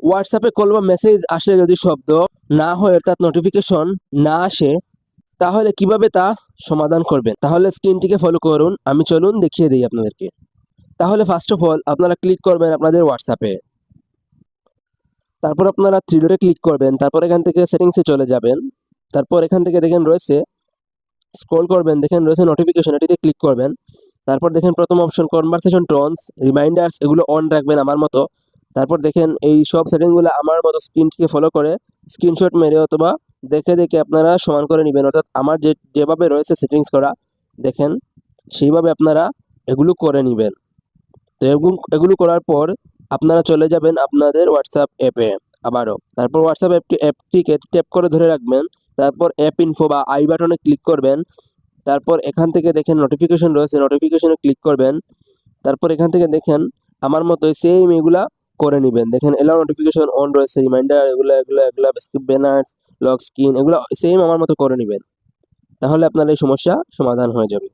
হোয়াটসঅ্যাপে কল বা মেসেজ আসে যদি শব্দ না হয় অর্থাৎ নোটিফিকেশন না আসে, তাহলে কিভাবে তা সমাধান করবেন? তাহলে স্ক্রিনটিকে ফলো করুন, আমি চলুন দেখিয়ে দিই আপনাদেরকে। তাহলে ফার্স্ট অফ অল আপনারা ক্লিক করবেন আপনাদের হোয়াটসঅ্যাপে, তারপর আপনারা থ্রি ডটে ক্লিক করবেন, তারপর এখান থেকে সেটিংসে চলে যাবেন, তারপর এখান থেকে দেখেন রয়েছে স্ক্রল করবেন, দেখেন রয়েছে নোটিফিকেশন, এটিতে ক্লিক করবেন। তারপর দেখেন প্রথম অপশন কনভারসেশন টোনস রিমাইন্ডার্স, এগুলো অন রাখবেন আমার মতো। তারপর দেখেন এই সব সেটিংগুলো আমার মতো স্ক্রিনটিকে ফলো করে স্ক্রিনশট মেরে অথবা দেখে দেখে আপনারা সমান করে নেবেন, অর্থাৎ আমার যেভাবে রয়েছে সেটিংস করা দেখেন সেইভাবে আপনারা এগুলো করে নেবেন। তো এগুলো করার পর আপনারা চলে যাবেন আপনাদের হোয়াটসঅ্যাপ অ্যাপে আবারও, তারপর হোয়াটসঅ্যাপ অ্যাপটিকে ট্যাপ করে ধরে রাখবেন, তারপর অ্যাপ ইনফো বা আই বাটনে ক্লিক করবেন, তারপর এখান থেকে দেখেন নোটিফিকেশন রয়েছে, নোটিফিকেশনে ক্লিক করবেন, তারপর এখান থেকে দেখেন আমার মতো সেম এগুলা করে নেবেন। দেখেন এলাও নোটিফিকেশন অন রয়েছে, রিমাইন্ডার এগুলা স্কিপ ব্যানার্স লক স্ক্রিন এগুলো সেম আমার মতো করে নেবেন, তাহলে আপনার এই সমস্যা সমাধান হয়ে যাবে।